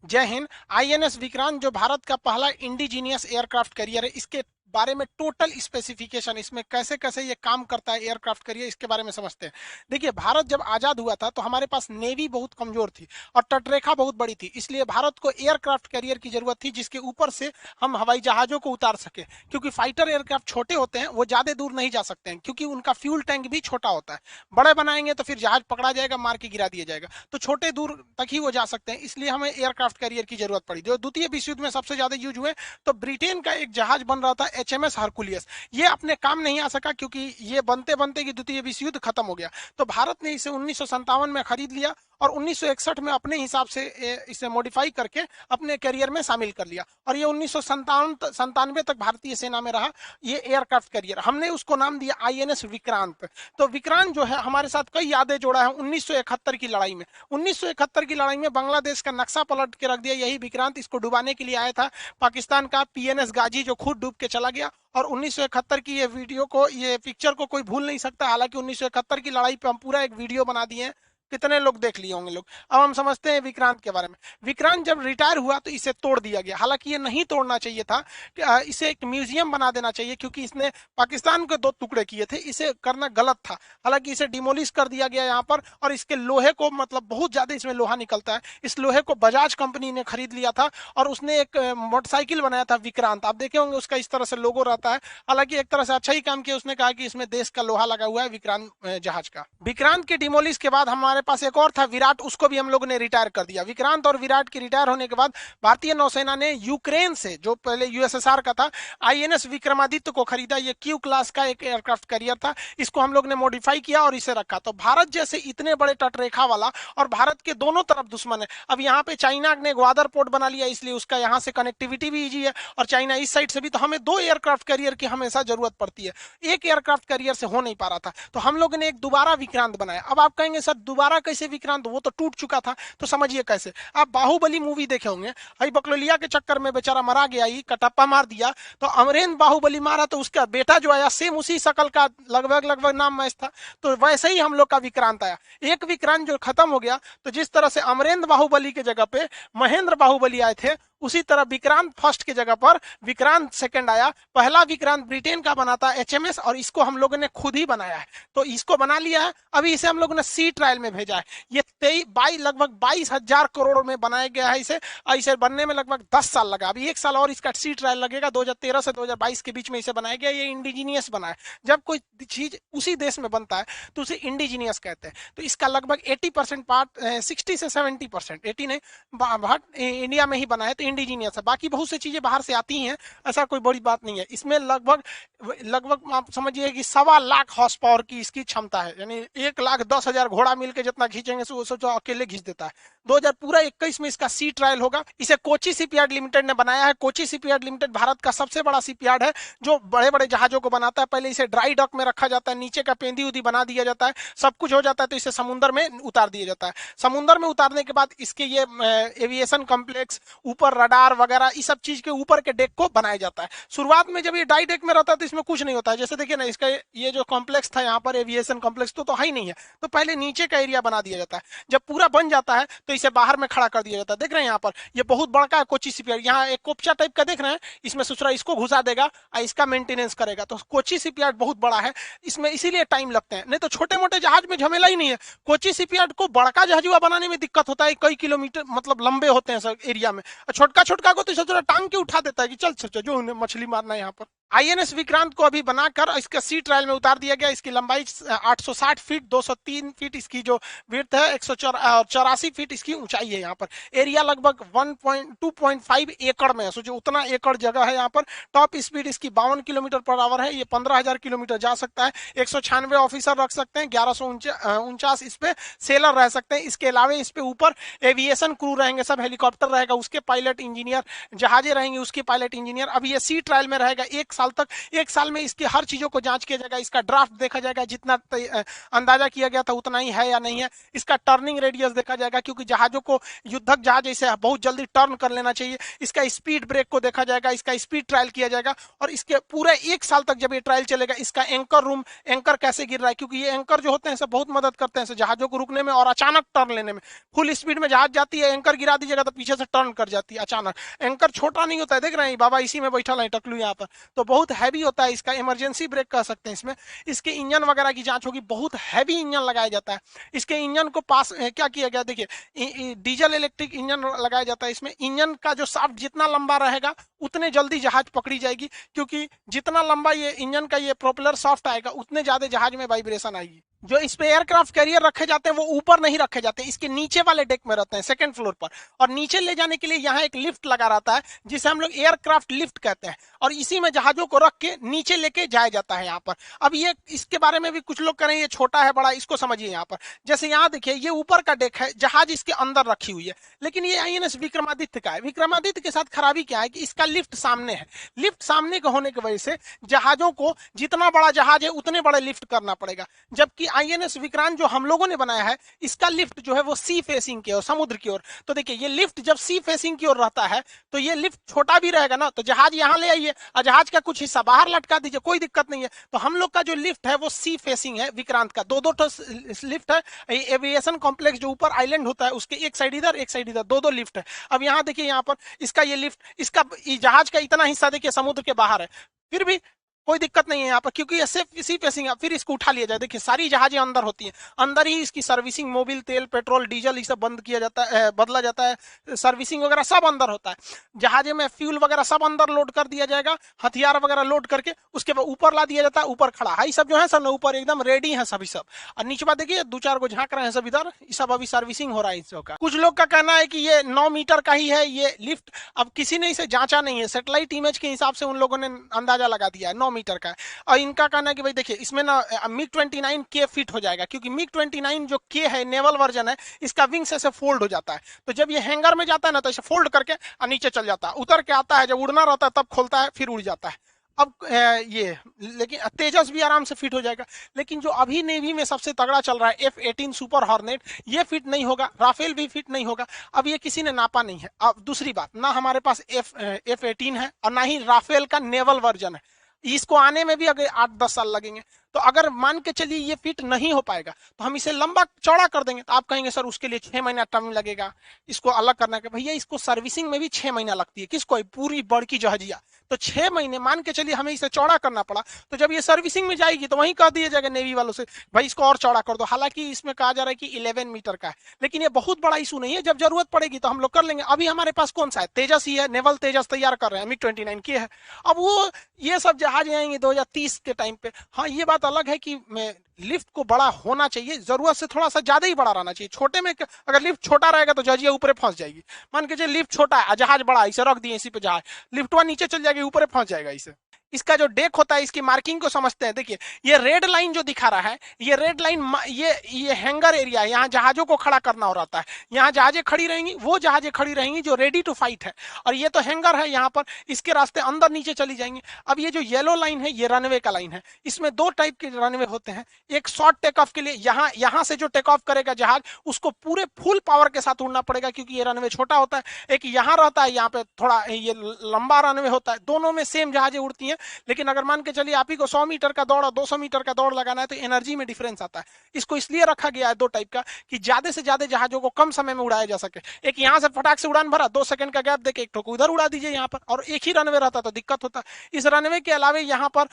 जय हिंद। आईएनएस विक्रांत जो भारत का पहला इंडिजीनियस एयरक्राफ्ट कैरियर है, इसके बारे में टोटल स्पेसिफिकेशन, इसमें कैसे कैसे ये काम करता है एयरक्राफ्ट कैरियर, इसके बारे में समझते हैं। देखिए, भारत जब आजाद हुआ था तो हमारे पास नेवी बहुत कमजोर थी और तटरेखा बहुत बड़ी थी, इसलिए भारत को एयरक्राफ्ट कैरियर की जरूरत थी जिसके ऊपर से हम हवाई जहाजों को उतार सके। क्योंकि फाइटर एयरक्राफ्ट छोटे होते हैं, वो ज्यादा दूर नहीं जा सकते हैं, क्योंकि उनका फ्यूल टैंक भी छोटा होता है। बड़े बनाएंगे तो फिर जहाज पकड़ा जाएगा, मार के गिरा दिया जाएगा। तो छोटे दूर तक ही वो जा सकते हैं, इसलिए हमें एयरक्राफ्ट कैरियर की जरूरत पड़ी। जो द्वितीय विश्व युद्ध में सबसे ज्यादा यूज हुए, तो ब्रिटेन का एक जहाज बन रहा था एचएमएस हरकुलियस, ये अपने काम नहीं आ सका क्योंकि ये बनते बनते कि द्वितीय विश्व युद्ध खत्म हो गया। तो भारत ने इसे 1957 में खरीद लिया और 1961 में अपने हिसाब से इसे मॉडिफाई करके अपने कैरियर में शामिल कर लिया, और ये 1997 तक भारतीय सेना में रहा ये एयरक्राफ्ट कैरियर। हमने उसको नाम दिया आईएनएस विक्रांत। तो विक्रांत जो है हमारे साथ कई यादें जोड़ा है 1971 की लड़ाई में। 1971 की लड़ाई में बांग्लादेश का नक्शा पलट के रख दिया यही विक्रांत। इसको डुबाने के लिए आया था पाकिस्तान का पीएनएस गाजी, जो खुद डूब के चला गया। और 1971 की ये वीडियो को, ये पिक्चर को कोई भूल नहीं सकता। हालांकि 1971 की लड़ाई पे हम पूरा एक वीडियो बना दिए हैं, कितने लोग देख लिए होंगे लोग। अब हम समझते हैं विक्रांत के बारे में। विक्रांत जब रिटायर हुआ तो इसे तोड़ दिया गया। हालांकि ये नहीं तोड़ना चाहिए था, इसे एक म्यूजियम बना देना चाहिए, क्योंकि इसने पाकिस्तान के 2 टुकड़े किए थे, इसे करना गलत था। हालांकि इसे डिमोलिश कर दिया गया यहाँ पर, और इसके लोहे को, मतलब बहुत ज्यादा इसमें लोहा निकलता है, इस लोहे को बजाज कंपनी ने खरीद लिया था और उसने एक मोटरसाइकिल बनाया था विक्रांत। आप देखे होंगे उसका इस तरह से लोगो रहता है। हालांकि एक तरह से अच्छा ही काम किया, उसने कहा कि इसमें देश का लोहा लगा हुआ है विक्रांत जहाज का। विक्रांत के डिमोलिश के बाद हमारे पास एक और था विराट, उसको भी हम लोग ने रिटायर कर दिया। विक्रांत और विराट के रिटायर होने के बाद भारतीय नौसेना ने यूक्रेन से, जो पहले यूएसएसआर का था, आईएनएस विक्रमादित्य को खरीदा। ये क्यू क्लास का एक एयरक्राफ्ट कैरियर था, इसको हम लोग ने मॉडिफाई किया और इसे रखा। तो भारत जैसे इतने बड़े तटरेखा वाला, और भारत के दोनों तरफ दुश्मन है। अब यहाँ पे चाइना ने ग्वादर पोर्ट बना लिया, इसलिए उसका यहाँ से कनेक्टिविटी भी इजी है, और चाइना इस साइड से भी। तो हमें 2 एयरक्राफ्ट कैरियर की हमेशा जरूरत पड़ती है, एक एयरक्राफ्ट कैरियर से हो नहीं पा रहा था। तो हम लोग ने एक दोबारा विक्रांत बनाया। अब आप कहेंगे सर दोबारा कैसे विक्रांत, वो तो टूट चुका था। तो समझिए कैसे। आप बाहुबली मूवी देखे होंगे, भाई बकलोलिया के चक्कर में बेचारा मरा गया, ही कटप्पा मार दिया। तो अमरेंद्र बाहुबली मारा, तो उसका बेटा जो आया सेम उसी शकल का, लगभग लगभग नाम मैच था। तो वैसे ही हम लोग का विक्रांत आया। एक विक्रांत जो खत्म हो गया, तो जिस तरह से अमरेंद्र बाहुबली के जगह पे महेंद्र बाहुबली आए थे, उसी तरह विक्रांत फर्स्ट की जगह पर विक्रांत सेकंड आया। पहला विक्रांत ब्रिटेन का बना था एचएमएस, और इसको हम लोगों ने खुद ही बनाया है। तो इसको बना लिया है, अभी इसे हम लोगों ने सी ट्रायल में भेजा है। ये लगभग 22,000 करोड़ में बनाया गया है इसे, और इसे बनने में लगभग 10 साल लगा। अभी 1 साल और इसका सी ट्रायल लगेगा। 2013 से 2022 के बीच में इसे बनाया गया। ये इंडिजीनियस बना है। जब कोई चीज उसी देश में बनता है तो उसे इंडिजीनियस कहते हैं। तो इसका लगभग 80% पार्ट, 60 से 70%, 80 नहीं, इंडिया में ही बना है, तो इंडिजीनियस है। बाकी बहुत सी चीजें बाहर से आती हैं, ऐसा कोई बड़ी बात नहीं है। इसमें लगभग लगभग आप समझिए कि 1.25 लाख हॉर्स पावर की इसकी क्षमता है, यानी 1,10,000 घोड़ा मिलकर जितना खींचेंगे सोचो अकेले खींच देता है। 2021 में इसका सी ट्रायल होगा। इसे कोची शिपयार्ड लिमिटेड ने बनाया है। कोची शिपयार्ड लिमिटेड भारत का सबसे बड़ा शिपयार्ड है, जो बड़े बड़े जहाजों को बनाता है। पहले इसे ड्राई डॉक में रखा जाता है, नीचे का पेंदी उदी बना दिया जाता है, सब कुछ हो जाता है, तो इसे समुद्र में उतार दिया जाता है। समुद्र में उतारने के बाद इसके ये एविएशन कॉम्प्लेक्स, ऊपर रडार वगैरह, इस सब चीज के ऊपर के डेक को बनाया जाता है। शुरुआत में जब ये ड्राई डेक में रहता है तो इसमें कुछ नहीं होता है। जैसे देखिए ना, इसका ये जो कॉम्प्लेक्स था यहाँ पर, एविएशन कॉम्प्लेक्स तो है ही नहीं है, तो पहले नीचे का एरिया बना दिया जाता है। जब पूरा बन जाता है तो इसे बाहर में खड़ा कर दिया जाता है। देख रहे हैं यहाँ पर, ये बहुत बड़का है कोची शिपयार्ड। यहाँ एक कोपचा टाइप का देख रहे हैं, इसमें सुसरा इसको घुसा देगा और इसका मेंटेनेंस करेगा। तो कोची शिपयार्ड बहुत बड़ा है, इसमें इसीलिए टाइम लगते हैं। नहीं तो छोटे मोटे जहाज में झमेला ही नहीं है। कोची शिपयार्ड को बड़का जहाजुआ बनाने में दिक्कत होता है, कई किलोमीटर मतलब लंबे होते हैं सब एरिया में। छोटका छोटका को तो थोड़ा टांग के उठा देता है कि चल चल जो मछली मारना है यहाँ पर। आईएनएस विक्रांत को अभी बनाकर इसका सी ट्रायल में उतार दिया गया। इसकी लंबाई 860 फीट, 203 फीट इसकी जो विड्थ है, 184 फीट इसकी ऊंचाई है। यहाँ पर एरिया लगभग 2.5 एकड़ में है। सोचो उतना एकड़ जगह है यहाँ पर। टॉप स्पीड इसकी 52 किलोमीटर पर आवर है। ये 15,000 किलोमीटर जा सकता है। 196 ऑफिसर रख सकते हैं, 1149 इस पे सेलर रह सकते हैं। इसके अलावा इस पे ऊपर एविएशन क्रू रहेंगे, सब हेलीकॉप्टर रहेगा, उसके पायलट इंजीनियर, जहाजें रहेंगे उसके पायलट इंजीनियर। अभी ये सी ट्रायल में रहेगा। 1 साल तक, 1 साल में इसकी हर चीजों को जांच किया जाएगा, इसका ड्राफ्ट देखा जाएगा, जितना अंदाजा किया गया था उतना ही है या नहीं है, इसका टर्निंग रेडियस देखा जाएगा, क्योंकि जहाजों को युद्धक जहाज जैसे बहुत जल्दी टर्न कर लेना चाहिए, इसका स्पीड ब्रेक को देखा जाएगा, इसका स्पीड ट्रायल किया जाएगा, और इसके पूरे 1 साल तक जब ये ट्रायल चलेगा, इसका एंकर रूम, एंकर कैसे गिर रहा है, क्योंकि ये एंकर जो होते हैं सब बहुत मदद करते हैं जहाजों को रुकने में और अचानक टर्न लेने में। फुल स्पीड में जहाज जाती है, एंकर गिरा दीजिएगा तो पीछे से टर्न कर जाती है अचानक। एंकर छोटा नहीं होता है, देख रहे हैं बाबा इसी में बैठा है टकलू यहाँ पर, तो बहुत हैवी होता है, इसका इमरजेंसी ब्रेक कह सकते हैं इसमें। इसके इंजन वगैरह की जांच होगी, बहुत हैवी इंजन लगाया जाता है इसके इंजन को पास क्या किया गया, देखिए डीजल इलेक्ट्रिक इंजन लगाया जाता है इसमें। इंजन का जो शाफ्ट जितना लंबा रहेगा उतने जल्दी जहाज पकड़ी जाएगी, क्योंकि जितना लंबा ये इंजन का ये प्रोपेलर शाफ्ट आएगा उतने ज्यादा जहाज में वाइब्रेशन आएगी। जो इस पे एयरक्राफ्ट कैरियर रखे जाते हैं वो ऊपर नहीं रखे जाते, इसके नीचे वाले डेक में रहते हैं, सेकंड फ्लोर पर, और नीचे ले जाने के लिए यहाँ एक लिफ्ट लगा रहता है जिसे हम लोग एयरक्राफ्ट लिफ्ट कहते हैं, और इसी में जहाजों को रख के नीचे लेके जाया जाता है यहाँ पर। अब ये इसके बारे में भी कुछ लोग करें ये छोटा है बड़ा, इसको समझिए यहाँ पर। जैसे यहाँ देखिए ये ऊपर का डेक है, जहाज इसके अंदर रखी हुई है, लेकिन ये आईएनएस विक्रमादित्य का है। विक्रमादित्य के साथ खराबी क्या है कि इसका लिफ्ट सामने है, लिफ्ट सामने के होने की वजह से जहाजों को जितना बड़ा जहाज है उतने बड़े लिफ्ट करना पड़ेगा, जबकि आईएनएस विक्रांत जो हम लोगों ने बनाया है इसका लिफ्ट जो है वो सी फेसिंग की ओर, समुद्र की ओर। तो देखिए ये लिफ्ट जब सी फेसिंग की ओर रहता है तो ये लिफ्ट छोटा भी रहेगा ना, तो जहाज यहाँ ले आइए और जहाज का कुछ हिस्सा बाहर लटका दीजिए, कोई दिक्कत नहीं है। तो हम लोग का जो लिफ्ट है वो सी फेसिंग है विक्रांत का, दो लिफ्ट है। एविएशन कॉम्प्लेक्स जो ऊपर आइलैंड होता है उसके एक साइड इधर एक साइड इधर, दो लिफ्ट है। अब यहाँ देखिए यहाँ पर इसका ये लिफ्ट, इसका जहाज का इतना हिस्सा देखिए समुद्र के बाहर है, फिर भी कोई दिक्कत नहीं है यहाँ पर, क्योंकि ये सिर्फ इसी फेसिंग है। फिर इसको उठा लिया जाए, देखिए सारी जहाजें अंदर होती हैं, अंदर ही इसकी सर्विसिंग, मोबिल तेल पेट्रोल डीजल ये सब बंद किया जाता है, बदला जाता है, सर्विसिंग वगैरह सब अंदर होता है। जहाजे में फ्यूल वगैरह सब अंदर लोड कर दिया जाएगा, हथियार वगैरह लोड करके उसके बाद ऊपर ला दिया जाता है, ऊपर खड़ा है सब जो है सब ऊपर एकदम रेडी है सभी सब। और नीचे बात देखिए 2-4 को झांक रहे हैं सब इधर, सब अभी सर्विसिंग हो रहा है इसका। कुछ लोग का कहना है कि ये 9 मीटर का ही है ये लिफ्ट, अब किसी ने इसे जांचा नहीं है, सैटेलाइट इमेज के हिसाब से उन लोगों ने अंदाजा लगा दिया है 9 मीटर का है। इनका कहना है कि भाई देखिए इसमें ना मिग 29 के फिट हो जाएगा, क्योंकि मिग 29 जो के है नेवल वर्जन है इसका विंग्स ऐसे फोल्ड हो जाता है, तो जब ये हैंगर में जाता है ना तो इसे फोल्ड करके नीचे चल जाता है, उतर के आता है, जब उड़ना रहता है तब खोलता है फिर उड़ जाता है। अब ये लेकिन तेजस भी आराम से फिट हो जाएगा, लेकिन जो अभी नेवी में सबसे तगड़ा चल रहा है F-18 सुपर हॉर्नेट, ये फिट नहीं होगा, राफेल भी फिट नहीं होगा। अब ये किसी ने नापा नहीं है। अब दूसरी बात, ना हमारे पास F-18 है और ना ही राफेल का नेवल वर्जन है, इसको आने में भी अगर 8-10 साल लगेंगे। तो अगर मान के चलिए ये फिट नहीं हो पाएगा तो हम इसे लंबा चौड़ा कर देंगे, तो आप कहेंगे सर उसके लिए 6 महीना टाइम लगेगा इसको अलग करने का। भैया इसको सर्विसिंग में भी 6 महीना लगती है, किसको, पूरी बड़की जहाजिया, तो 6 महीने मान के चलिए हमें इसे चौड़ा करना पड़ा, तो जब ये सर्विसिंग में जाएगी तो वहीं कह दिया जाएगा नेवी वालों से भाई इसको और चौड़ा कर दो। हालांकि इसमें कहा जा रहा है कि 11 मीटर का है, लेकिन ये बहुत बड़ा इशू नहीं है, जब जरूरत पड़ेगी तो हम लोग कर लेंगे। अभी हमारे पास कौन सा है, तेजस ही है, नेवल तेजस तैयार कर रहे हैं, मिग 29 की है। अब वो ये सब जहाज आएंगे 2030 के टाइम पे। हाँ ये बात अलग है कि लिफ्ट को बड़ा होना चाहिए, जरूरत से थोड़ा सा ज्यादा ही बड़ा रहना चाहिए। छोटे में अगर लिफ्ट छोटा रहेगा तो जहाजिया ऊपर फंस जाएगी। मान के चलिए लिफ्ट छोटा है, जहाज बड़ा, इसे रख दिए इसी पे जहाज, लिफ्ट वहां नीचे चल जाएगी, ऊपर फंस जाएगा इसे। इसका जो डेक होता है इसकी मार्किंग को समझते हैं। देखिए ये रेड लाइन जो दिखा रहा है, ये रेड लाइन ये हैंगर एरिया है, यहाँ जहाजों को खड़ा करना हो रहता है, यहाँ जहाजें खड़ी रहेंगी, वो जहाजें खड़ी रहेंगी जो रेडी टू फाइट है, और ये तो हैंगर है यहाँ पर, इसके रास्ते अंदर नीचे चली जाएंगी। अब ये जो येलो लाइन है ये रनवे का लाइन है, इसमें 2 टाइप के रनवे होते हैं। एक शॉर्ट टेक ऑफ के लिए, यहाँ से जो टेक ऑफ करेगा जहाज उसको पूरे फुल पावर के साथ उड़ना पड़ेगा, क्योंकि ये रनवे छोटा होता है। एक यहाँ रहता है, यहाँ पे थोड़ा ये लंबा रनवे होता है, दोनों में सेम जहाजें उड़ती हैं। लेकिन अगर मान के चलिए आप ही को 100 मीटर का दौड़ और 200 मीटर का दौड़ लगाना है तो एनर्जी में डिफरेंस आता है। इसको इसलिए रखा गया है 2 टाइप का कि ज्यादा से ज्यादा जहाजों को कम समय में उड़ाया जा सके। एक यहाँ से फटाक से उड़ान भरा, 2 सेकंड का गैप देके एक ठोक उधर उड़ा दीजिए यहाँ पर, और एक ही रनवे रहता तो दिक्कत होता। इस रनवे के अलावा यहाँ पर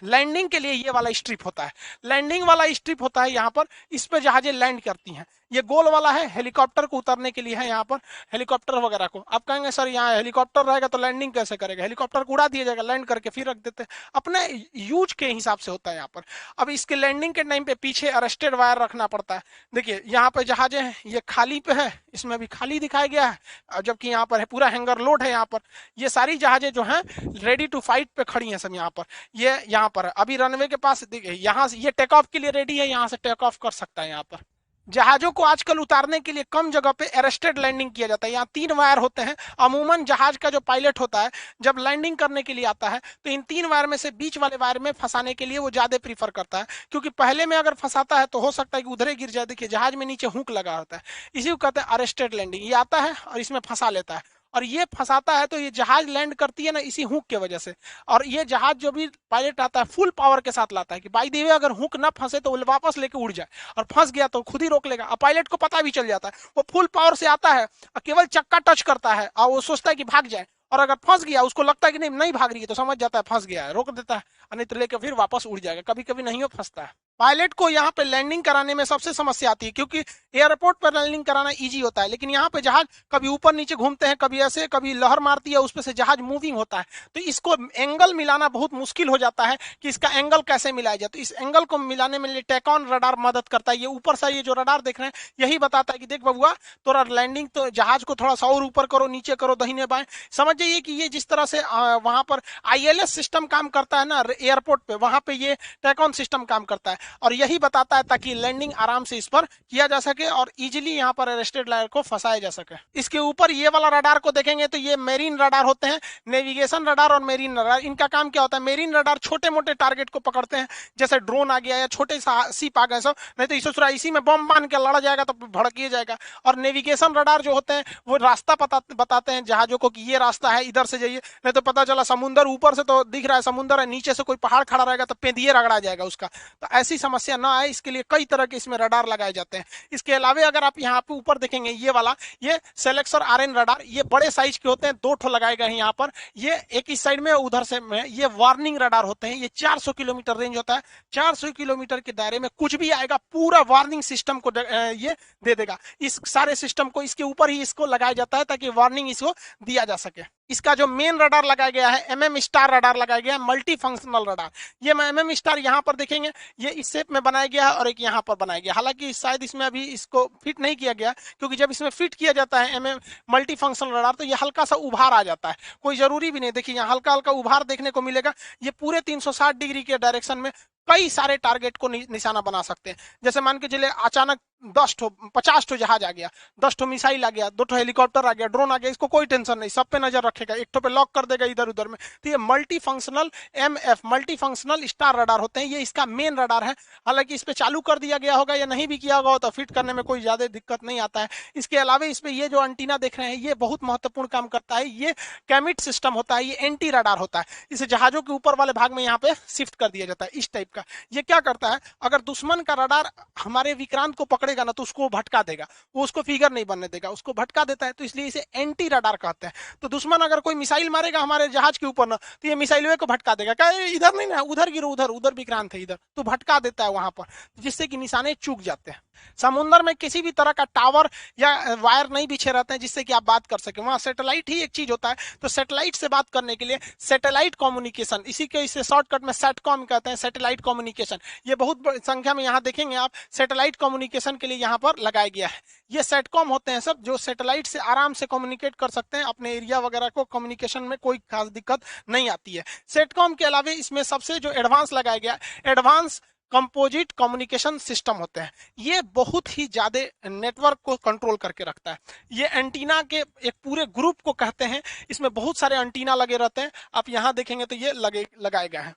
लैंडिंग के लिए ये वाला स्ट्रिप होता है, लैंडिंग वाला स्ट्रिप होता है यहाँ पर, इस पर जहाजें लैंड करती हैं। ये गोल वाला है हेलीकॉप्टर को उतरने के लिए है, यहाँ पर हेलीकॉप्टर वगैरह को। आप कहेंगे सर यहाँ हेलीकॉप्टर रहेगा तो लैंडिंग कैसे करेगा, हेलीकॉप्टर को उड़ा दिया जाएगा, लैंड करके फिर रख देते हैं, अपने यूज के हिसाब से होता है यहाँ पर। अब इसके लैंडिंग के टाइम पे पीछे अरेस्टेड वायर रखना पड़ता है। देखिए यहाँ पे जहाजें हैं, ये खाली पे है, इसमें भी खाली दिखाया गया है, जबकि यहाँ पर है पूरा हैंगर लोड है। यहाँ पर ये सारी जहाजें जो हैं रेडी टू फाइट पे खड़ी हैं सब। यहाँ पर ये यहाँ पर अभी रनवे के पास देखिए, यहाँ से ये टेक ऑफ के लिए रेडी है, यहाँ से टेक ऑफ कर सकता है यहाँ पर। जहाजों को आजकल उतारने के लिए कम जगह पे अरेस्टेड लैंडिंग किया जाता है। यहाँ 3 वायर होते हैं। अमूमन जहाज का जो पायलट होता है जब लैंडिंग करने के लिए आता है तो इन 3 वायर में से बीच वाले वायर में फंसाने के लिए वो ज्यादा प्रीफर करता है, क्योंकि पहले में अगर फंसाता है तो हो सकता है कि उधरे गिर जाए। देखिए जहाज में नीचे हुक लगा होता है, इसी को कहते हैं अरेस्टेड लैंडिंग। ये आता है और इसमें फंसा लेता है, और ये फंसाता है तो ये जहाज लैंड करती है ना इसी हुक के वजह से। और ये जहाज जो भी पायलट आता है फुल पावर के साथ लाता है कि बाई द वे अगर हुक ना फंसे तो वो वापस लेके उड़ जाए, और फंस गया तो खुद ही रोक लेगा। और पायलट को पता भी चल जाता है, वो फुल पावर से आता है और केवल चक्का टच करता है और वो सोचता है कि भाग जाए, और अगर फंस गया उसको लगता है कि नहीं नहीं भाग रही है तो समझ जाता है फंस गया है, रोक देता है, और नहीं तो लेके फिर वापस उड़ जाएगा। कभी कभी नहीं हो फंसता है। पायलट को यहाँ पे लैंडिंग कराने में सबसे समस्या आती है, क्योंकि एयरपोर्ट पर लैंडिंग कराना इजी होता है, लेकिन यहाँ पे जहाज कभी ऊपर नीचे घूमते हैं, कभी ऐसे, कभी लहर मारती है, उसपे से जहाज मूविंग होता है, तो इसको एंगल मिलाना बहुत मुश्किल हो जाता है कि इसका एंगल कैसे मिलाया जाए। तो इस एंगल को मिलाने में टेकॉन रडार मदद करता है। ये ऊपर से ये जो रडार देख रहे हैं यही बताता है कि देख बबुआ तोरा लैंडिंग, तो जहाज को थोड़ा सा और ऊपर करो, नीचे करो, दाहिने बाएं। समझ जाइए कि ये जिस तरह से वहां पर आईएलएस सिस्टम काम करता है ना एयरपोर्ट पे, वहां पे ये टेकॉन सिस्टम काम करता है, और यही बताता है ताकि लैंडिंग आराम से इस पर किया जा सके और इजीली यहाँ पर अरेस्टेड लायर को फंसाया जा सके। इसके ऊपर ये वाला रडार को देखेंगे तो ये मेरीन रडार होते हैं, नेविगेशन रडार और मेरीन रडार। इनका काम क्या होता है, मेरीन रडार छोटे मोटे टारगेट को पकड़ते हैं, जैसे ड्रोन आ गया या छोटे शिप आ गए सब, नहीं तो इसे इसी में बम बांध के लड़ा जाएगा तो भड़किए जाएगा। और नेविगेशन रडार जो होते हैं वो रास्ता बताते हैं जहाजों को कि ये रास्ता है, इधर से जाइए, नहीं तो पता चला समुंदर ऊपर से तो दिख रहा है समुंदर है, नीचे से कोई पहाड़ खड़ा रहेगा तो पेंदिए रगड़ा जाएगा उसका। तो ऐसी समस्या ना आए इसके लिए कई तरह के इसमें रडार लगाए जाते हैं। इसके अलावा अगर आप यहाँ पे ऊपर देखेंगे ये वाला, ये सेलेक्सर आरएन रडार, ये बड़े साइज के होते हैं, 2 ठो लगाए गए हैं यहाँ पर। ये एक इस साइड में उधर से में, ये वार्निंग रडार होते हैं। ये 400 किलोमीटर रेंज होता है। 400 किलोमीटर के दायरे में कुछ भी आएगा पूरा वार्निंग सिस्टम को ये दे देगा। इस सारे सिस्टम को इसके ऊपर ही इसको लगाया जाता है ताकि वार्निंग इसको दिया जा सके। इसका जो मेन रडार लगाया गया है एमएम स्टार रडार लगाया गया है, मल्टी फंक्शनल रडार। ये एमएम स्टार यहाँ पर देखेंगे ये इस शेप में बनाया गया है और एक यहाँ पर बनाया गया, हालांकि शायद इसमें अभी इसको फिट नहीं किया गया, क्योंकि जब इसमें फिट किया जाता है एमएम मल्टी फंक्शनल रडार तो ये हल्का सा उभार आ जाता है। कोई जरूरी भी नहीं, देखिए यहाँ हल्का हल्का उभार देखने को मिलेगा। ये पूरे 360 डिग्री के डायरेक्शन में कई सारे टारगेट को निशाना बना सकते हैं। जैसे मान के चले अचानक 10 ठो 50 ठो जहाज आ गया, 10 ठो मिसाइल आ गया, 2 ठो हेलीकॉप्टर आ गया, ड्रोन आ गया, इसको कोई टेंशन नहीं, सब पे नजर रखेगा, एक ठो पे लॉक कर देगा इधर उधर में। तो ये multi functional MF multi functional star radar होते हैं। ये इसका मेन रडार है। हालांकि इस पे चालू कर दिया गया होगा या नहीं भी किया होगा तो फिट करने में कोई ज्यादा दिक्कत नहीं आता है। इसके अलावा इस पे ये जो एंटीना देख रहे हैं ये बहुत महत्वपूर्ण काम करता है। ये कैमिट सिस्टम होता है, ये एंटी रडार होता है। इसे जहाजों के ऊपर वाले भाग में यहाँ पे शिफ्ट कर दिया जाता है इस टाइप का। ये क्या करता है, अगर दुश्मन का रडार हमारे विक्रांत को पकड़ेगा ना तो उसको भटका देगा, वो उसको फिगर नहीं बनने देगा, उसको भटका देता है, तो इसलिए इसे एंटी रडार कहते हैं। तो दुश्मन अगर कोई मिसाइल मारेगा हमारे जहाज के ऊपर ना तो ये मिसाइल को भटका देगा, क्या इधर नहीं ना, उधर गिरो, उधर उधर विक्रांत है इधर, तो भटका देता है वहां पर, जिससे कि निशाने चूक जाते हैं। समुद्र में किसी भी तरह का टावर या वायर नहीं बिछे रहते हैं जिससे कि आप बात कर सके, वहां सैटेलाइट ही एक चीज होता है। तो सैटेलाइट से बात करने के लिए सैटेलाइट कम्युनिकेशन, इसी के इसे शॉर्टकट में सैटकॉम कहते हैं, सैटेलाइट कम्युनिकेशन। ये बहुत संख्या में यहाँ देखेंगे आप सैटेलाइट कम्युनिकेशन के लिए यहाँ पर लगाया गया है। ये सेटकॉम होते हैं सब, जो सैटेलाइट से आराम से कम्युनिकेट कर सकते हैं अपने एरिया वगैरह को, कम्युनिकेशन में कोई खास दिक्कत नहीं आती है। सेटकॉम के अलावा इसमें सबसे जो एडवांस लगाया गया एडवांस कंपोजिट कम्युनिकेशन सिस्टम होते हैं। ये बहुत ही ज्यादा नेटवर्क को कंट्रोल करके रखता है। ये एंटीना के एक पूरे ग्रुप को कहते हैं, इसमें बहुत सारे एंटीना लगे रहते हैं। आप यहाँ देखेंगे तो ये लगाए गए हैं।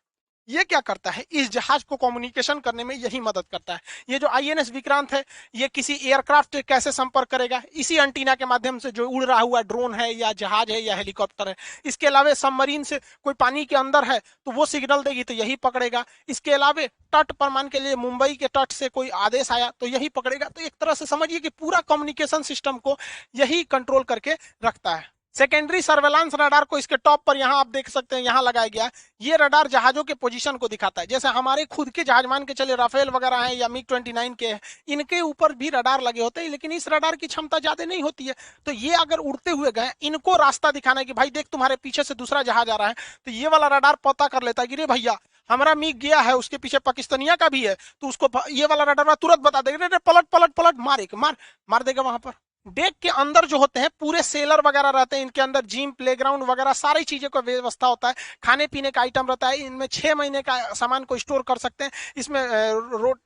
ये क्या करता है, इस जहाज को कम्युनिकेशन करने में यही मदद करता है। ये जो आईएनएस विक्रांत है ये किसी एयरक्राफ्ट से कैसे संपर्क करेगा, इसी एंटीना के माध्यम से, जो उड़ रहा हुआ ड्रोन है या जहाज है या हेलीकॉप्टर है। इसके अलावा सबमरीन से कोई पानी के अंदर है तो वो सिग्नल देगी तो यही पकड़ेगा। इसके अलावा तट पर मान के लिए मुंबई के तट से कोई आदेश आया तो यही पकड़ेगा। तो एक तरह से समझिए कि पूरा कम्युनिकेशन सिस्टम को यही कंट्रोल करके रखता है। सेकेंडरी सर्वेलांस रडार को इसके टॉप पर यहाँ आप देख सकते हैं, यहाँ लगाया गया। ये रडार जहाजों के पोजीशन को दिखाता है। जैसे हमारे खुद के जहाज मान के चले राफेल वगैरह हैं या मिग 29 के हैं, इनके ऊपर भी रडार लगे होते हैं, लेकिन इस रडार की क्षमता ज्यादा नहीं होती है। तो ये अगर उड़ते हुए गए, इनको रास्ता दिखाना है कि भाई देख तुम्हारे पीछे से दूसरा जहाज आ रहा है, तो ये वाला रडार पता कर लेता है कि रे भैया हमारा मिग गया है, उसके पीछे पाकिस्तानिया का भी है, तो उसको ये वाला रडार तुरंत बता देगा, पलट पलट पलट मार देगा वहां पर। डेक के अंदर जो होते हैं पूरे सेलर वगैरह रहते हैं, इनके अंदर जिम प्लेग्राउंड वगैरह सारी चीजें का व्यवस्था होता है, खाने पीने का आइटम रहता है, इनमें 6 महीने का सामान को स्टोर कर सकते हैं। इसमें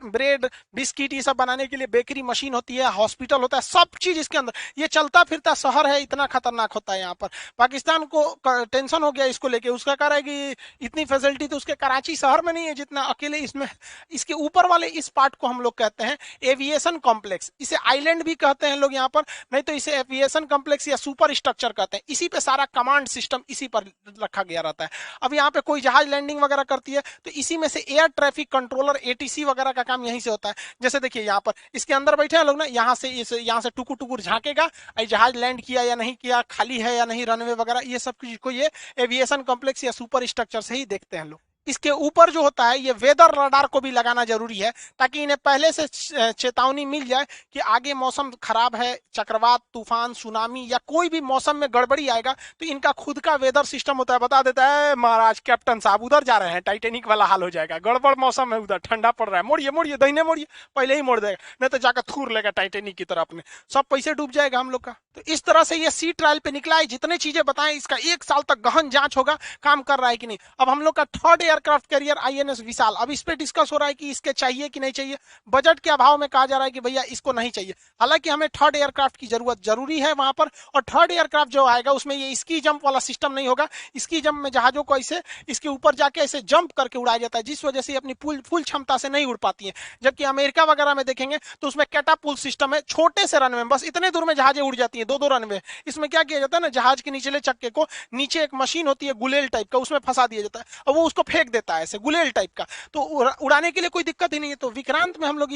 ब्रेड बिस्किट ये सब बनाने के लिए बेकरी मशीन होती है, हॉस्पिटल होता है, सब चीज इसके अंदर। ये चलता फिरता शहर है, इतना खतरनाक होता है यहाँ पर। पाकिस्तान को टेंशन हो गया इसको लेके, उसका कह रहा है कि इतनी फैसिलिटी तो उसके कराची शहर में नहीं है जितना अकेले इसमें। इसके ऊपर वाले इस पार्ट को हम लोग कहते हैं एविएशन कॉम्प्लेक्स, इसे आइलैंड भी कहते हैं लोग यहाँ पर, नहीं तो इसे एविएशन कॉम्प्लेक्स या सुपर स्ट्रक्चर कहते हैं। इसी पे सारा कमांड सिस्टम इसी पर रखा गया रहता है। अब यहाँ पे कोई जहाज लैंडिंग वगैरह करती है तो इसी में से एयर ट्रैफिक कंट्रोलर एटीसी वगैरह का काम यहीं से होता है। जैसे देखिए यहाँ पर इसके अंदर बैठे हैं लोग ना, यहाँ से टुकुर टुकुर झांकेगा जहाज लैंड किया या नहीं किया, खाली है या नहीं रनवे वगैरह, ये सब चीज को ये एविएशन कॉम्प्लेक्स या सुपर स्ट्रक्चर से ही देखते हैं लोग। इसके ऊपर जो होता है ये वेदर रडार को भी लगाना जरूरी है, ताकि इन्हें पहले से चेतावनी मिल जाए कि आगे मौसम खराब है, चक्रवात तूफान सुनामी या कोई भी मौसम में गड़बड़ी आएगा, तो इनका खुद का वेदर सिस्टम होता है, बता देता है महाराज कैप्टन साहब उधर जा रहे हैं, टाइटेनिक वाला हाल हो जाएगा, गड़बड़ मौसम है, उधर ठंडा पड़ रहा है, मोड़िए मोड़िए दाहिने मोड़िए, पहले ही मोड़ देगा, नहीं तो जाकर थूर लेगा टाइटेनिक की तरह अपने, सब पैसे डूब जाएगा हम लोग का। तो इस तरह से ये सी ट्रायल पे निकला है, जितने चीजें बताएं इसका 1 साल तक गहन जांच होगा काम कर रहा है कि नहीं। अब हम लोग का थर्ड एयरक्राफ्ट कैरियर आईएनएस विशाल, अब इस पे डिस्कस हो रहा है कि इसके चाहिए कि नहीं चाहिए। बजट के अभाव में कहा जा रहा है कि भैया इसको नहीं चाहिए, हालांकि हमें थर्ड एयरक्राफ्ट की जरूरत जरूरी है वहां पर। और थर्ड एयरक्राफ्ट जो आएगा उसमें ये स्की जंप वाला सिस्टम नहीं होगा। स्की जंप में जहाजों को ऐसे इसके ऊपर जाके ऐसे जंप करके उड़ाया जाता है, जिस वजह से अपनी फुल क्षमता से नहीं उड़ पाती है। जबकि अमेरिका वगैरह में देखेंगे तो उसमें कैटापुल सिस्टम है, छोटे से रनवे, बस इतने दूर में जहाजें उड़ जाती है, 2-2 रनवे। इसमें क्या किया जाता है ना, जहाज के निचले चक्के को नीचे एक मशीन होती है गुलेल टाइप का, उसमें फंसा दिया जाता है और वो उसको फेंक देता है ऐसे गुलेल टाइप का, तो उड़ाने के लिए कोई दिक्कत ही नहीं है। तो विक्रांत में हम लोग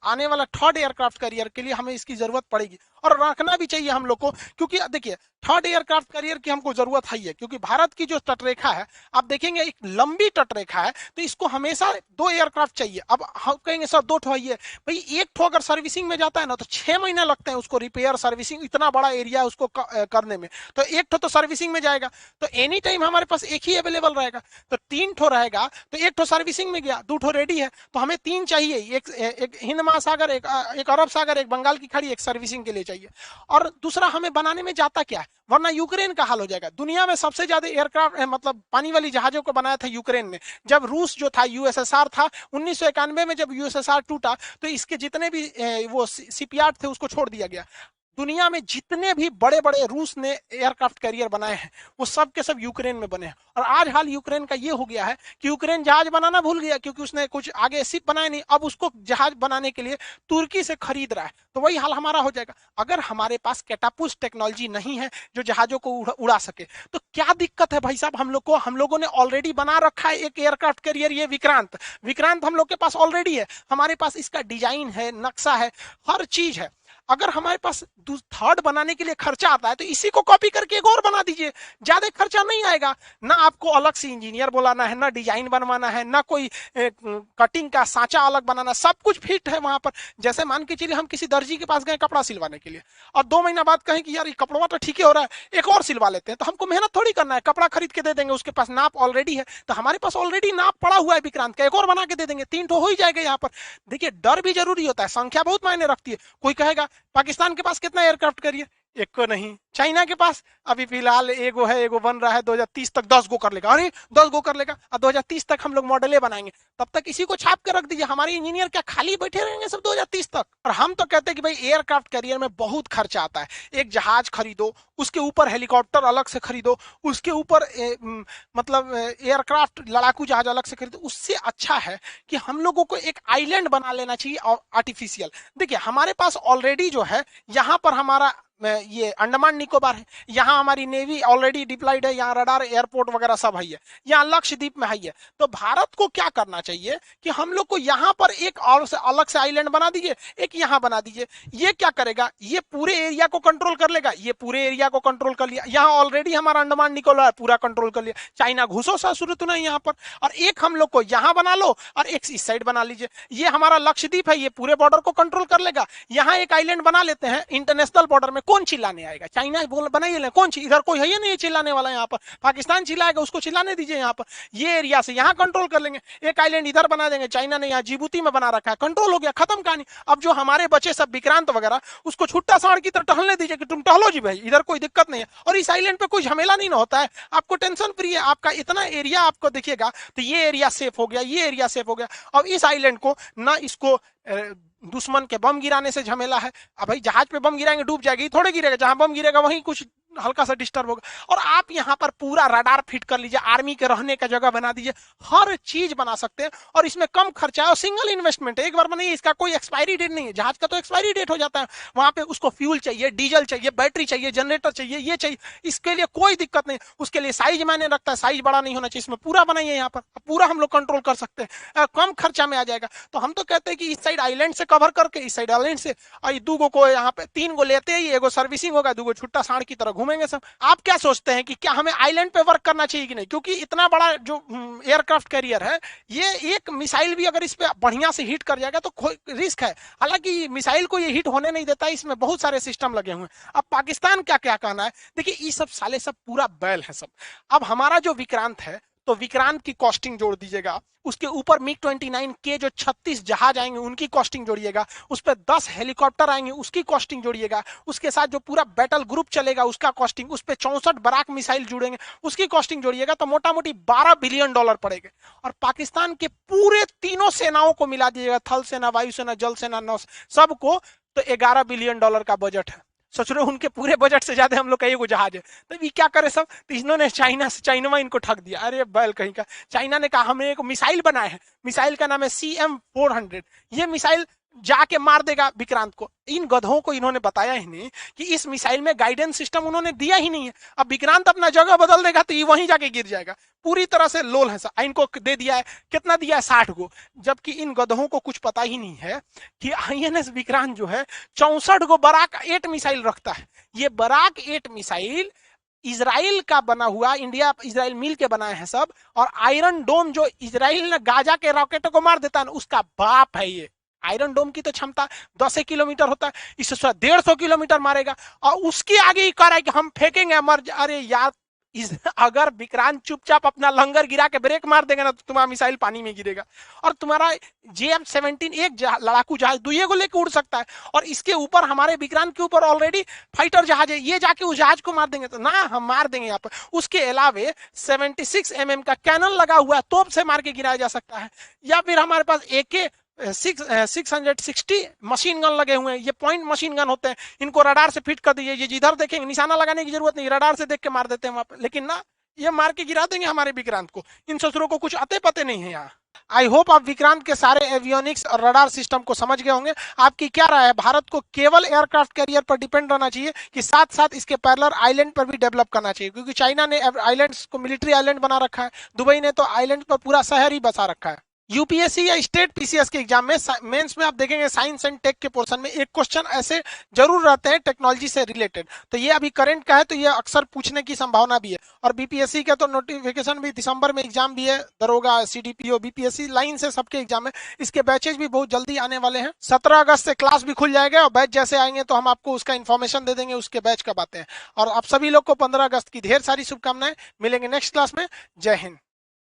आने वाला थर्ड एयरक्राफ्ट कैरियर के लिए हमें इसकी जरूरत पड़ेगी और रखना भी चाहिए हम लोग को, क्योंकि देखिए थर्ड एयरक्राफ्ट कैरियर की हमको जरूरत है, क्योंकि भारत की जो तटरेखा है आप देखेंगे एक लंबी तटरेखा है, तो इसको हमेशा 2 एयरक्राफ्ट चाहिए। अब हम कहेंगे सर 2 ठो है, भाई एक ठो अगर सर्विसिंग में जाता है ना तो 6 महीने लगते हैं उसको रिपेयर सर्विसिंग, इतना बड़ा एरिया है उसको करने में, तो एक ठो तो सर्विसिंग में जाएगा, तो एनी टाइम हमारे पास एक ही अवेलेबल रहेगा। तो 3 ठो रहेगा तो एक ठो सर्विसिंग में गया, 2 ठो रेडी है, तो हमें 3 चाहिए, एक हिंद महासागर, एक अरब सागर, एक बंगाल की खाड़ी, एक सर्विसिंग के लिए चाहिए। और दूसरा हमें बनाने में जाता क्या है, वरना यूक्रेन का हाल हो जाएगा। दुनिया में सबसे ज्यादा एयरक्राफ्ट मतलब पानी वाली जहाजों को बनाया था यूक्रेन ने, जब रूस जो था यूएसएसआर था 1991 में जब यूएसएसआर टूटा तो इसके जितने भी वो शिपयार्ड थे उसको छोड़ दिया गया। दुनिया में जितने भी बड़े बड़े रूस ने एयरक्राफ्ट कैरियर बनाए हैं वो सब के सब यूक्रेन में बने हैं। और आज हाल यूक्रेन का ये हो गया है कि यूक्रेन जहाज बनाना भूल गया, क्योंकि उसने कुछ आगे शिप बनाए नहीं, अब उसको जहाज बनाने के लिए तुर्की से खरीद रहा है। तो वही हाल हमारा हो जाएगा अगर हमारे पास कैटापुल्ट टेक्नोलॉजी नहीं है जो जहाजों को उड़ा सके। तो क्या दिक्कत है भाई साहब, हम लोगों ने ऑलरेडी बना रखा है एक एयरक्राफ्ट कैरियर, ये विक्रांत हम लोग के पास ऑलरेडी है, हमारे पास इसका डिजाइन है, नक्शा है, हर चीज है। अगर हमारे पास थर्ड बनाने के लिए खर्चा आता है तो इसी को कॉपी करके एक और बना दीजिए, ज्यादा खर्चा नहीं आएगा, ना आपको अलग से इंजीनियर बुलाना है, ना डिजाइन बनवाना है, ना कोई कटिंग का सांचा अलग बनाना, सब कुछ फिट है वहां पर। जैसे मान के चलिए हम किसी दर्जी के पास गए कपड़ा सिलवाने के लिए और 2 महीना बाद कहें कि यार ये कपड़ा तो ठीक ही हो रहा है, एक और सिलवा लेते हैं, तो हमको मेहनत थोड़ी करना है, कपड़ा खरीद के दे देंगे, उसके पास नाप ऑलरेडी है, तो हमारे पास ऑलरेडी नाप पड़ा हुआ है विक्रांत का, एक और बना के दे देंगे, 3 ठो हो ही जाएगा यहाँ पर। देखिए डर भी जरूरी होता है, संख्या बहुत मायने रखती है। कोई कहेगा पाकिस्तान के पास कितना एयरक्राफ्ट कैरियर, एक को नहीं। चाइना के पास अभी फिलहाल एगो है, एगो बन रहा है, 2030 तक 10 गो कर लेगा, अरे 10 गो कर लेगा और 2030 तक हम लोग मॉडलें बनाएंगे, तब तक इसी को छाप के रख दीजिए, हमारे इंजीनियर क्या खाली बैठे रहेंगे सब 2030 तक। और हम तो कहते हैं कि भाई एयरक्राफ्ट कैरियर में बहुत खर्चा आता है, एक जहाज खरीदो, उसके ऊपर हेलीकॉप्टर अलग से खरीदो, उसके ऊपर मतलब एयरक्राफ्ट लड़ाकू जहाज अलग से खरीदो, उससे अच्छा है कि हम लोगों को एक आइलैंड बना लेना चाहिए आर्टिफिशियल। देखिए हमारे पास ऑलरेडी जो है यहाँ पर हमारा ये अंडमान निकोबार है, यहाँ हमारी नेवी ऑलरेडी डिप्लॉयड है, यहाँ रडार एयरपोर्ट वगैरह सब है, यहाँ लक्षद्वीप में है। तो भारत को क्या करना चाहिए कि हम लोग को यहाँ पर एक और से अलग से आइलैंड बना दीजिए, एक यहाँ बना दीजिए। ये क्या करेगा, ये पूरे एरिया को कंट्रोल कर लेगा, ये पूरे एरिया को कंट्रोल कर लिया, यहाँ ऑलरेडी हमारा अंडमान निकोबार पूरा कंट्रोल कर लिया, चाइना घुसो सा शुरू तो नहीं यहाँ पर, और एक हम लोग को यहाँ बना लो और एक इस साइड बना लीजिए, ये हमारा लक्षद्वीप है, ये पूरे बॉर्डर को कंट्रोल कर लेगा। यहाँ एक आइलैंड बना लेते हैं इंटरनेशनल बॉर्डर में, कौन चिल्लाने आएगा? चाइना बोल बनाइए, कौन इधर कोई है ही नहीं चिल्लाने वाला। यहाँ पर पाकिस्तान चिल्लाएगा, उसको चिल्लाने दीजिए। यहाँ पर ये एरिया से यहाँ कंट्रोल कर लेंगे, एक आइलैंड इधर बना देंगे, चाइना ने यहाँ जिबूती में बना रखा है, कंट्रोल हो गया, खत्म कहानी। अब जो हमारे बचे सब विक्रांत वगैरह, उसको छुट्टा सांड की तरह टहलने दीजिए कि तुम टहलो जी भाई, इधर कोई दिक्कत नहीं है, और इस आइलैंड पे कोई झमेला नहीं ना होता है, आपको टेंशन फ्री है। आपका इतना एरिया आपको देखिएगा तो ये एरिया सेफ हो गया, ये एरिया सेफ हो गया। अब इस आइलैंड को ना इसको दुश्मन के बम गिराने से झमेला है। अब भाई जहाज पे बम गिराएंगे डूब जाएगी, थोड़े गिरेगा, जहां बम गिरेगा वहीं कुछ हल्का सा डिस्टर्ब होगा। और आप यहाँ पर पूरा रडार फिट कर लीजिए, आर्मी के रहने का जगह बना दीजिए, हर चीज बना सकते हैं, और इसमें कम खर्चा है और सिंगल इन्वेस्टमेंट है, एक बार बनाइए, इसका कोई एक्सपायरी डेट नहीं है। जहाज का तो एक्सपायरी डेट हो जाता है, वहां पे उसको फ्यूल चाहिए, डीजल चाहिए, बैटरी चाहिए, जनरेटर चाहिए, ये चाहिए, इसके लिए कोई दिक्कत नहीं। उसके लिए साइज मायने रखता है, साइज बड़ा नहीं होना चाहिए, इसमें पूरा बनाइए, यहाँ पर पूरा हम लोग कंट्रोल कर सकते हैं, कम खर्चा में आ जाएगा। तो हम तो कहते हैं कि इस साइड आइलैंड से कवर करके, इस साइड आइलैंड से, और दूगो को यहाँ पे 3 गो लेते ही, एगो सर्विसिंग होगा, दूगो छुट्टा सांड की तरह घूमेंगे सब। आप क्या सोचते हैं कि क्या हमें आइलैंड पे वर्क करना चाहिए कि नहीं? क्योंकि इतना बड़ा जो एयरक्राफ्ट कैरियर है, ये एक मिसाइल भी अगर इस पे बढ़िया से हिट कर जाएगा तो कोई रिस्क है। हालांकि मिसाइल को ये हिट होने नहीं देता, इसमें बहुत सारे सिस्टम लगे हुए हैं। अब पाकिस्तान क्या क्या कहना है, देखिए ये सब साले सब पूरा बैल है सब। अब हमारा जो विक्रांत है, तो विक्रांत की कॉस्टिंग जोड़ दीजिएगा, उसके ऊपर मिग 29 के जो 36 जहाज आएंगे उनकी कॉस्टिंग जोड़िएगा, उस पर 10 हेलीकॉप्टर आएंगे उसकी कॉस्टिंग जोड़िएगा, उसके साथ जो पूरा बैटल ग्रुप चलेगा उसका कॉस्टिंग, उस पर 64 बराक मिसाइल जुड़ेंगे उसकी कॉस्टिंग जोड़िएगा, तो मोटा मोटी $12 बिलियन पड़ेगा। और पाकिस्तान के पूरे तीनों सेनाओं को मिला दीजिएगा, थल सेना, वायुसेना, जल सेना, नौ सबको, तो $11 बिलियन का बजट है। सोच रहे हो उनके पूरे बजट से ज्यादा हम लोग का एक जहाज है, तो ये क्या करे सब? तो इन्होंने चाइना इनको ठग दिया। अरे बैल कहीं का, चाइना ने कहा हमने एक मिसाइल बनाया है, मिसाइल का नाम है CM-400, ये मिसाइल जाके मार देगा विक्रांत को। इन गधों को इन्होंने बताया ही नहीं कि इस मिसाइल में गाइडेंस सिस्टम उन्होंने दिया ही नहीं है। अब विक्रांत अपना जगह बदल देगा तो ये वहीं जाके गिर जाएगा, पूरी तरह से लोल है। इनको दे दिया है, कितना दिया है? 60 गो, जबकि इन गधों को कुछ पता ही नहीं है कि INS विक्रांत जो है 64 गो बराक 8 मिसाइल रखता है। ये बराक 8 मिसाइल इजराइल का बना हुआ, इंडिया इजराइल मिल के बनाए हैं सब, और आयरन डोम जो इजराइल ने गाजा के रॉकेटों को मार देता है, उसका बाप है ये। आयरन डोम की तो क्षमता 10 किलोमीटर होता है, इससे 150 किलोमीटर मारेगा, और उसके आगे ही कह रहा है कि हम फेंकेंगे मर। अरे यार, अगर विक्रांत चुपचाप अपना लंगर गिरा के ब्रेक मार देगा ना, तो तुम्हारा मिसाइल पानी में गिरेगा, और तुम्हारा JM-17 एक लड़ाकू जहाज दुइये को लेकर उड़ सकता है, और इसके ऊपर हमारे विक्रांत के ऊपर ऑलरेडी फाइटर जहाज है, ये जाके उस जहाज को मार देंगे तो ना, हम मार देंगे यहाँ पर। उसके अलावे 76 mm का कैनन लगा हुआ है, तोप से मार के गिराया जा सकता है, या फिर हमारे पास AK 660 मशीन गन लगे हुए हैं, ये पॉइंट मशीन गन होते हैं, इनको रडार से फिट कर दीजिए, ये जिधर देखेंगे निशाना लगाने की जरूरत नहीं, रडार से देख के मार देते हैं वहां पर। लेकिन ना, ये मार के गिरा देंगे हमारे विक्रांत को। इन ससुरों को कुछ अते पते नहीं है यहाँ। आई होप आप विक्रांत के सारे एवियोनिक्स और रडार सिस्टम को समझ गए होंगे। आपकी क्या राय है, भारत को केवल एयरक्राफ्ट कैरियर पर डिपेंड रहना चाहिए कि साथ साथ इसके पैरेलल आइलैंड पर भी डेवलप करना चाहिए? क्योंकि चाइना ने आइलैंड्स को मिलिट्री आइलैंड बना रखा है, दुबई ने तो आइलैंड पर पूरा शहर ही बसा रखा है। यूपीएससी या स्टेट पीसीएस के एग्जाम में मेंस में आप देखेंगे साइंस एंड टेक के पोर्शन में एक क्वेश्चन ऐसे जरूर रहते हैं टेक्नोलॉजी से रिलेटेड, तो ये अभी करंट का है, तो ये अक्सर पूछने की संभावना भी है। और बीपीएससी का तो नोटिफिकेशन भी दिसंबर में एग्जाम भी है, दरोगा, सीडीपीओ, बीपीएससी लाइन से सबके एग्जाम है, इसके बैचेज भी बहुत जल्दी आने वाले हैं। 17 अगस्त से क्लास भी खुल जाएगा, और बैच जैसे आएंगे तो हम आपको उसका इन्फॉर्मेशन दे देंगे, उसके बैच कब आते हैं। और आप सभी लोग को 15 अगस्त की ढेर सारी शुभकामनाएं। मिलेंगे नेक्स्ट क्लास में। जय हिंद।